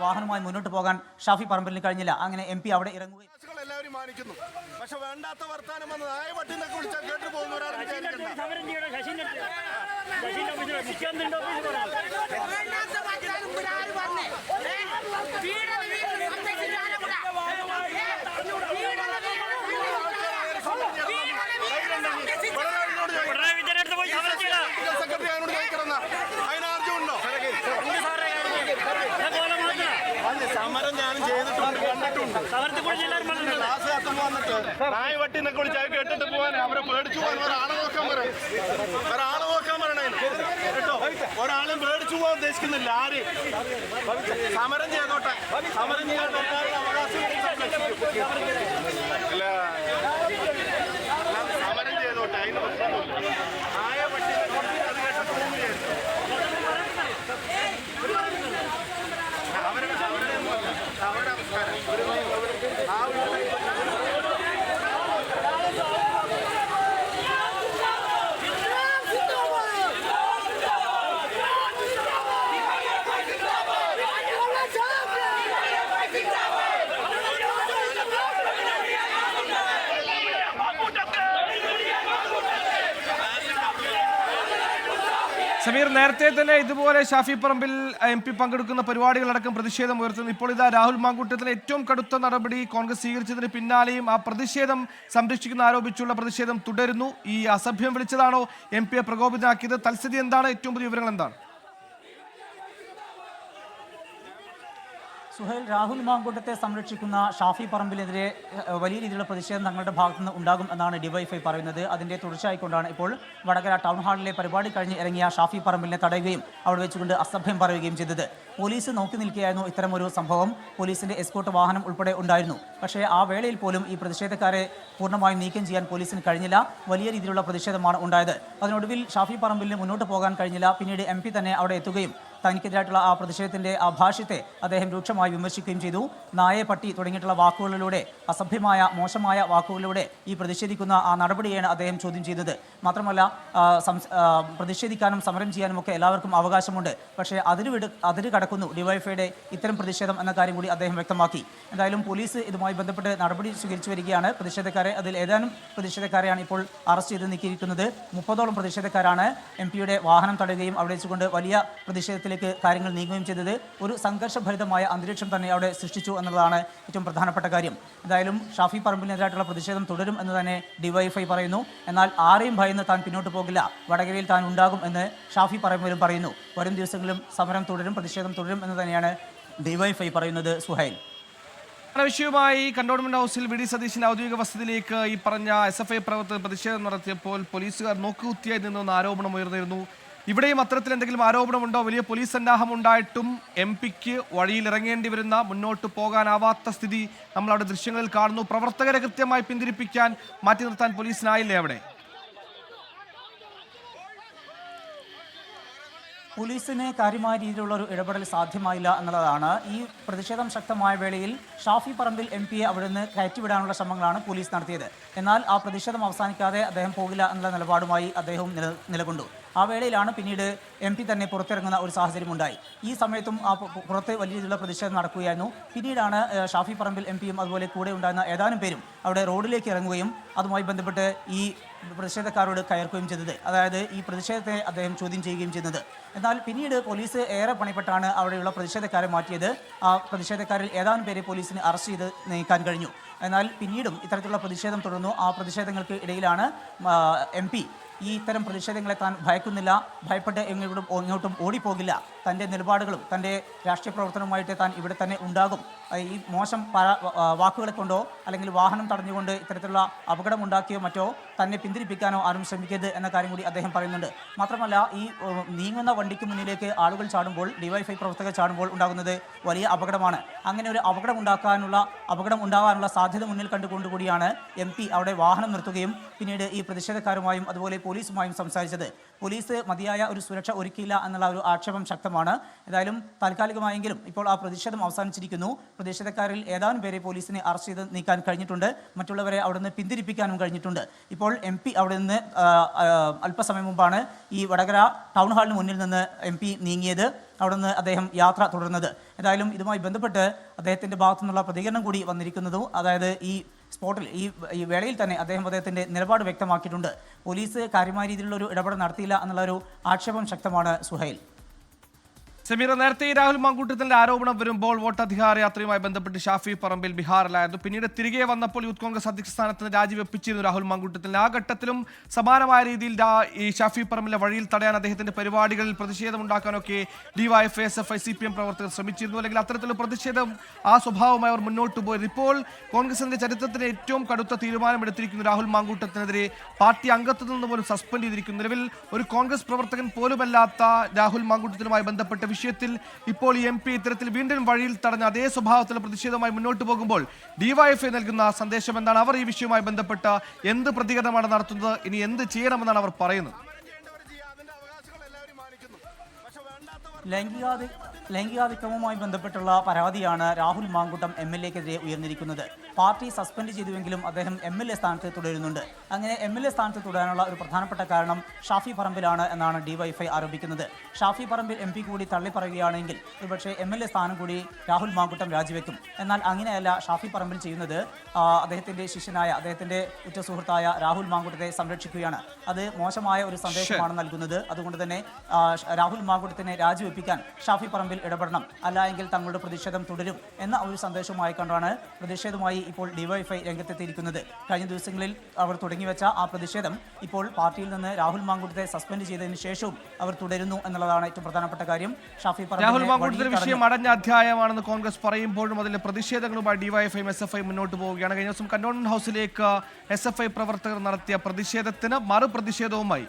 വാഹനവുമായി മുന്നോട്ട് പോകാൻ ഷാഫി പറമ്പിലിന് കഴിഞ്ഞില്ല. അങ്ങനെ MP അവിടെ ഇറങ്ങുകയും എല്ലാവരും മാനിക്കുന്നു. പക്ഷെ വേണ്ടാത്ത വർത്താനം വന്ന് നായപട്ടിന്നൊക്കെ വിളിച്ചാൽ കേട്ടു പോകുന്ന ഒരാൾ സെക്രട്ടറി അതിനോട് ചോദിക്കണം. അതിനാർജുണ്ടോ? സമരം ഞാനും ചെയ്തിട്ടുണ്ട്, കണ്ടിട്ടുണ്ട്. ക്ലാസ് കത്തുമ്പോ വന്നിട്ട് നായവട്ടിന്നൊക്കെ വിളിച്ചാൽ കേട്ടിട്ട് പോകാൻ അവരെ പേടിച്ചു പോകാൻ ഒരാളെ നോക്കാൻ പറയണേ കേട്ടോ. ഒരാളും പേടിച്ചു പോകാൻ ഉദ്ദേശിക്കുന്നില്ല. ആര് സമരം ചെയ്തോട്ടെ, സമരം ചെയ്യാൻ അവകാശം അല്ല, സമരം ചെയ്തോട്ടെ, അതിന് പ്രശ്നമൊന്നുമില്ല. നായവട്ടി അത് കേട്ടിട്ട് പോകുകയായിരുന്നു. അവരുടെ നമസ്കാരം സമീർ, നേരത്തെ തന്നെ ഇതുപോലെ ഷാഫി പറമ്പിൽ MP പങ്കെടുക്കുന്ന പരിപാടികളടക്കം പ്രതിഷേധം ഉയർത്തുന്നു. ഇപ്പോൾ ഇതാ രാഹുൽ മാങ്കൂട്ടത്തിലെ ഏറ്റവും കടുത്ത നടപടി കോൺഗ്രസ് സ്വീകരിച്ചതിന് പിന്നാലെയും ആ പ്രതിഷേധം സംരക്ഷിക്കുന്ന ആരോപിച്ചുള്ള പ്രതിഷേധം തുടരുന്നു. ഈ അസഭ്യം വിളിച്ചതാണോ MP പ്രകോപിതനാക്കിയത്? തൽസ്ഥിതി എന്താണ്? ഏറ്റവും പുതിയ വിവരങ്ങൾ എന്താണ്? സുഹൈൽ, രാഹുൽ മാങ്കൂട്ടത്തെ സംരക്ഷിക്കുന്ന ഷാഫി പറമ്പിലെതിരെ വലിയ രീതിയിലുള്ള പ്രതിഷേധം തങ്ങളുടെ ഭാഗത്തുനിന്ന് ഉണ്ടാകും എന്നാണ് DYFI പറയുന്നത്. അതിൻ്റെ തുടർച്ചയായിക്കൊണ്ടാണ് ഇപ്പോൾ വടകര ടൗൺ ഹാളിലെ പരിപാടി കഴിഞ്ഞ് ഇറങ്ങിയ ഷാഫി പറമ്പിലിനെ തടയുകയും അവിടെ വെച്ചുകൊണ്ട് അസഭ്യം പറയുകയും ചെയ്തത്. പോലീസ് നോക്കി നിൽക്കുകയായിരുന്നു ഇത്തരമൊരു സംഭവം. പോലീസിന്റെ എസ്കോർട്ട് വാഹനം ഉൾപ്പെടെ ഉണ്ടായിരുന്നു. പക്ഷേ ആ വേളയിൽ പോലും ഈ പ്രതിഷേധക്കാരെ പൂർണ്ണമായും നീക്കം ചെയ്യാൻ പോലീസിന് കഴിഞ്ഞില്ല. വലിയ രീതിയിലുള്ള പ്രതിഷേധമാണ് ഉണ്ടായത്. അതിനൊടുവിൽ ഷാഫി പറമ്പിലിന് മുന്നോട്ട് പോകാൻ കഴിഞ്ഞില്ല. പിന്നീട് MP തന്നെ അവിടെ എത്തുകയും തനിക്കെതിരായിട്ടുള്ള ആ പ്രതിഷേധത്തിന്റെ ആ ഭാഷ്യത്തെ അദ്ദേഹം രൂക്ഷമായി വിമർശിക്കുകയും ചെയ്തു. നായെ പട്ടി തുടങ്ങിയിട്ടുള്ള വാക്കുകളിലൂടെ, അസഭ്യമായ മോശമായ വാക്കുകളിലൂടെ ഈ പ്രതിഷേധിക്കുന്ന ആ നടപടിയാണ് അദ്ദേഹം ചോദ്യം ചെയ്തത്. മാത്രമല്ല, പ്രതിഷേധിക്കാനും സമരം ചെയ്യാനും ഒക്കെ എല്ലാവർക്കും അവകാശമുണ്ട്. പക്ഷേ അതിര് കടക്കുന്നു DYFIയുടെ ഇത്തരം പ്രതിഷേധം എന്ന കാര്യം കൂടി അദ്ദേഹം വ്യക്തമാക്കി. എന്തായാലും പോലീസ് ഇതുമായി ബന്ധപ്പെട്ട് നടപടി സ്വീകരിച്ചു വരികയാണ്. പ്രതിഷേധക്കാരെ, അതിൽ ഏതാനും പ്രതിഷേധക്കാരെയാണ് ഇപ്പോൾ അറസ്റ്റ് ചെയ്ത് നീക്കിയിരിക്കുന്നത്. 30ഓളം പ്രതിഷേധക്കാരാണ് MP-യുടെ വാഹനം തടയുകയും അവിടെ വെച്ചുകൊണ്ട് വലിയ പ്രതിഷേധത്തിലേക്ക് കാര്യങ്ങൾ നീങ്ങുകയും ചെയ്തത്. ഒരു സംഘർഷഭരിതമായ അന്തരീക്ഷം തന്നെ അവിടെ സൃഷ്ടിച്ചു എന്നുള്ളതാണ് ഏറ്റവും പ്രധാനപ്പെട്ട കാര്യം. എന്തായാലും ഷാഫി പറമ്പിലിനെതിരായിട്ടുള്ള പ്രതിഷേധം തുടരും എന്ന് തന്നെ DYFI പറയുന്നു. എന്നാൽ ആരെയും ഭയന്ന് താൻ പിന്നോട്ട് പോകില്ല, വടകരയിൽ താൻ ഉണ്ടാകും എന്ന് ഷാഫി പറമ്പിലും പറയുന്നു. വരും ദിവസങ്ങളിലും സമരം തുടരും, പ്രതിഷേധം തുടരും എന്ന് തന്നെയാണ് DYFI പറയുന്നത്. സുഹൈൽ, വിഷയവുമായി കണ്ടോൺമെന്റ് ഹൗസിൽ VD സതീശിന്റെ ഔദ്യോഗിക വസതിയിലേക്ക് ഈ പറഞ്ഞ SFI പ്രവർത്തകർ പ്രതിഷേധം നടത്തിയപ്പോൾ പോലീസുകാർ നോക്കുകുത്തിയായി നിന്നെന്ന ആരോപണം ഉയർന്നിരുന്നു. ഇവിടെയും അത്തരത്തിൽ എന്തെങ്കിലും ആരോപണമുണ്ടോ? വലിയ പോലീസ് സന്നാഹം ഉണ്ടായിട്ടും MP-ക്ക് വഴിയിൽ ഇറങ്ങേണ്ടി വരുന്ന, മുന്നോട്ട് പോകാനാവാത്ത സ്ഥിതി നമ്മൾ അവിടെ ദൃശ്യങ്ങളിൽ കാണുന്നു. പ്രവർത്തകരെ കൃത്യമായി പിന്തിരിപ്പിക്കാൻ, മാറ്റി നിർത്താൻ പോലീസിനായില്ലേ അവിടെ? പോലീസിന് കാര്യമായ രീതിയിലുള്ള ഒരു ഇടപെടൽ സാധ്യമായില്ല എന്നുള്ളതാണ്. ഈ പ്രതിഷേധം ശക്തമായ വേളയിൽ ഷാഫി പറമ്പിൽ MP-യെ അവിടെ നിന്ന് കയറ്റിവിടാനുള്ള ശ്രമങ്ങളാണ് പോലീസ് നടത്തിയത്. എന്നാൽ ആ പ്രതിഷേധം അവസാനിക്കാതെ അദ്ദേഹം പോകില്ല എന്നുള്ള നിലപാടുമായി അദ്ദേഹവും നിലകൊണ്ടു. ആ വേളയിലാണ് പിന്നീട് MP തന്നെ പുറത്തിറങ്ങുന്ന ഒരു സാഹചര്യം ഉണ്ടായി. ഈ സമയത്തും ആ പുറത്ത് വലിയ രീതിയിലുള്ള പ്രതിഷേധം നടക്കുകയായിരുന്നു. പിന്നീടാണ് ഷാഫി പറമ്പിൽ MP-യും അതുപോലെ കൂടെ ഉണ്ടായിരുന്ന ഏതാനും പേരും അവിടെ റോഡിലേക്ക് ഇറങ്ങുകയും അതുമായി ബന്ധപ്പെട്ട് ഈ പ്രതിഷേധക്കാരോട് കയർക്കുകയും ചെയ്തത്. അതായത് ഈ പ്രതിഷേധത്തെ അദ്ദേഹം ചോദ്യം ചെയ്യുകയും ചെയ്യുന്നത്. എന്നാൽ പിന്നീട് പോലീസ് ഏറെ പണിപ്പെട്ടാണ് അവിടെയുള്ള പ്രതിഷേധക്കാരെ മാറ്റിയത്. ആ പ്രതിഷേധക്കാരിൽ ഏതാനും പേരെ പോലീസിന് അറസ്റ്റ് ചെയ്ത് നീക്കാൻ കഴിഞ്ഞു. എന്നാൽ പിന്നീടും ഇത്തരത്തിലുള്ള പ്രതിഷേധം തുടർന്നു. ആ പ്രതിഷേധങ്ങൾക്ക് ഇടയിലാണ് MP ഈ ഇത്തരം പ്രതിഷേധങ്ങളെ താൻ ഭയക്കുന്നില്ല, ഭയപ്പെട്ട് എങ്ങോട്ടും ഓടിപ്പോകില്ല, തൻ്റെ നിലപാടുകളും തൻ്റെ രാഷ്ട്രീയ പ്രവർത്തനവുമായിട്ട് താൻ ഇവിടെ തന്നെ ഉണ്ടാകും, ഈ മോശം വാക്കുകളെ കൊണ്ടോ അല്ലെങ്കിൽ വാഹനം തടഞ്ഞുകൊണ്ട് ഇത്തരത്തിലുള്ള അപകടമുണ്ടാക്കിയോ മറ്റോ തന്നെ പിന്തിരിപ്പിക്കാനോ ആരും ശ്രമിക്കരുത് എന്ന കാര്യം കൂടി അദ്ദേഹം പറയുന്നുണ്ട്. മാത്രമല്ല, ഈ നീങ്ങുന്ന വണ്ടിക്ക് മുന്നിലേക്ക് ആളുകൾ ചാടുമ്പോൾ, DYFI പ്രവർത്തകർ ചാടുമ്പോൾ ഉണ്ടാകുന്നത് വലിയ അപകടമാണ്. അങ്ങനെ ഒരു അപകടം ഉണ്ടാകാനുള്ള സാധ്യത മുന്നിൽ കണ്ടുകൊണ്ടുകൂടിയാണ് MP അവിടെ വാഹനം നിർത്തുകയും പിന്നീട് ഈ പ്രതിഷേധക്കാരുമായും അതുപോലെ പോലീസുമായും സംസാരിച്ചത്. പോലീസ് മതിയായ ഒരു സുരക്ഷ ഒരുക്കിയില്ല എന്നുള്ള ഒരു ആക്ഷേപം ശക്തമാണ്. ഏതായാലും താൽക്കാലികമായെങ്കിലും ഇപ്പോൾ ആ പ്രതിഷേധം അവസാനിച്ചിരിക്കുന്നു. പ്രതിഷേധക്കാരിൽ ഏതാനും പേരെ പോലീസിനെ അറസ്റ്റ് ചെയ്ത് നീക്കാൻ കഴിഞ്ഞിട്ടുണ്ട്. മറ്റുള്ളവരെ അവിടുന്ന് പിന്തിരിപ്പിക്കാനും കഴിഞ്ഞിട്ടുണ്ട്. ഇപ്പോൾ MP അവിടെ നിന്ന് അല്പസമയം മുമ്പാണ് ഈ വടകര ടൗൺ ഹാളിന് മുന്നിൽ നിന്ന് MP നീങ്ങിയത്. അവിടുന്ന് അദ്ദേഹം യാത്ര തുടർന്നത്. ഏതായാലും ഇതുമായി ബന്ധപ്പെട്ട് അദ്ദേഹത്തിൻ്റെ ഭാഗത്തു നിന്നുള്ള പ്രതികരണം കൂടി വന്നിരിക്കുന്നതും, അതായത് ഈ സ്പോട്ടിൽ ഈ വേളയിൽ തന്നെ അദ്ദേഹത്തിൻ്റെ നിലപാട് വ്യക്തമാക്കിയിട്ടുണ്ട്. പോലീസ് കാര്യമായ രീതിയിലുള്ള ഒരു ഇടപെടൽ നടത്തിയില്ല എന്നുള്ള ഒരു ആക്ഷേപം ശക്തമാണ്. സുഹൈൽ. സമീറ, നേരത്തെ ഈ രാഹുൽ മാങ്കൂട്ടത്തിന്റെ ആരോപണം വരുമ്പോൾ വോട്ടധികാര യാത്രയുമായി ബന്ധപ്പെട്ട് ഷാഫി പറമ്പിൽ ബീഹാറിലായിരുന്നു. പിന്നീട് തിരികെ വന്നപ്പോൾ യൂത്ത് കോൺഗ്രസ് അധ്യക്ഷ സ്ഥാനത്ത് നിന്ന് രാജിവെപ്പിച്ചിരുന്നു രാഹുൽ മാങ്കൂട്ടത്തിന്. ആ ഘട്ടത്തിലും സമാനമായ രീതിയിൽ ഈ ഷാഫി പറമ്പിലെ വഴിയിൽ തടയാൻ അദ്ദേഹത്തിന്റെ പരിപാടികളിൽ പ്രതിഷേധമുണ്ടാക്കാനൊക്കെ DYFI, SFI, CPM പ്രവർത്തകർ ശ്രമിച്ചിരുന്നു. അല്ലെങ്കിൽ അത്തരത്തിലുള്ള പ്രതിഷേധം ആ സ്വഭാവമായി അവർ മുന്നോട്ട് പോയത്. ഇപ്പോൾ കോൺഗ്രസിന്റെ ചരിത്രത്തിന് ഏറ്റവും കടുത്ത തീരുമാനമെടുത്തിരിക്കുന്നു. രാഹുൽ മാങ്കൂട്ടത്തിനെതിരെ പാർട്ടി അംഗത്വത്തിൽ നിന്ന് പോലും സസ്പെൻഡ് ചെയ്തിരിക്കുന്നു. നിലവിൽ ഒരു കോൺഗ്രസ് പ്രവർത്തകൻ പോലുമല്ലാത്ത രാഹുൽ മാങ്കൂട്ടത്തിനുമായി ബന്ധപ്പെട്ട വിഷയത്തിൽ ഇപ്പോൾ ഈ MP ഇത്തരത്തിൽ വീണ്ടും വഴിയിൽ തടഞ്ഞ അതേ സ്വഭാവത്തിലുള്ള പ്രതിഷേധവുമായി മുന്നോട്ട് പോകുമ്പോൾ DYFI നൽകുന്ന സന്ദേശം എന്താണ്? അവർ ഈ വിഷയവുമായി ബന്ധപ്പെട്ട എന്ത് പ്രതികരണമാണ് നടത്തുന്നത്? ഇനി എന്ത് ചെയ്യണമെന്നാണ് അവർ പറയുന്നത്? ലൈംഗികാതിക്രമവുമായി ബന്ധപ്പെട്ടുള്ള പരാതിയാണ് രാഹുൽ മാങ്കൂട്ടം MLA-ക്കെതിരെ ഉയർന്നിരിക്കുന്നത്. പാർട്ടി സസ്പെൻഡ് ചെയ്തുവെങ്കിലും അദ്ദേഹം MLA സ്ഥാനത്ത് തുടരുന്നുണ്ട്. അങ്ങനെ MLA സ്ഥാനത്ത് തുടരാനുള്ള ഒരു പ്രധാനപ്പെട്ട കാരണം ഷാഫി പറമ്പിലാണ് എന്നാണ് DYFI ആരോപിക്കുന്നത്. ഷാഫി പറമ്പിൽ MP കൂടി തള്ളിപ്പറയുകയാണെങ്കിൽ ഒരുപക്ഷെ MLA സ്ഥാനം കൂടി രാഹുൽ മാങ്കൂട്ടം രാജിവെക്കും. എന്നാൽ അങ്ങനെയല്ല ഷാഫി പറമ്പിൽ ചെയ്യുന്നത്. അദ്ദേഹത്തിൻ്റെ ശിഷ്യനായ, അദ്ദേഹത്തിൻ്റെ ഉറ്റ സുഹൃത്തായ രാഹുൽ മാങ്കൂട്ടത്തെ സംരക്ഷിക്കുകയാണ്. അത് മോശമായ ഒരു സന്ദേശമാണ് നൽകുന്നത്. അതുകൊണ്ട് തന്നെ രാഹുൽ മാങ്കൂട്ടത്തിനെ രാജിവെപ്പിക്കാൻ ഷാഫി പറമ്പിൽ ഇടപെടണം, അല്ല എങ്കിൽ തങ്ങളുടെ പ്രതിഷേധം തുടരും എന്ന ഒരു സന്ദേശവുമായി കണ്ടാണ് പ്രതിഷേധവുമായി ഇപ്പോൾ DYFI രംഗത്തെത്തിയിരിക്കുന്നത്. കഴിഞ്ഞ ദിവസങ്ങളിൽ അവർ തുടങ്ങിവെച്ച ആ പ്രതിഷേധം ഇപ്പോൾ പാർട്ടിയിൽ നിന്ന് രാഹുൽ മാങ്കൂട്ടത്തെ സസ്പെൻഡ് ചെയ്തതിനു ശേഷവും അവർ തുടരുന്നു എന്നുള്ളതാണ് ഏറ്റവും പ്രധാനപ്പെട്ട കാര്യം. ഷാഫി രാഹുൽ മാങ്കൂട്ടത്തിന്റെ വിഷയം അടഞ്ഞ അധ്യായമാണെന്ന് കോൺഗ്രസ് പറയുമ്പോഴും അതിലെ പ്രതിഷേധങ്ങളുമായി DYFI, SFI മുന്നോട്ട് പോവുകയാണ്. കഴിഞ്ഞ ദിവസം കന്റോൺമെന്റ് ഹൗസിലേക്ക് SFI പ്രവർത്തകർ നടത്തിയ പ്രതിഷേധത്തിന് മറുപ്രതിഷേധവുമായി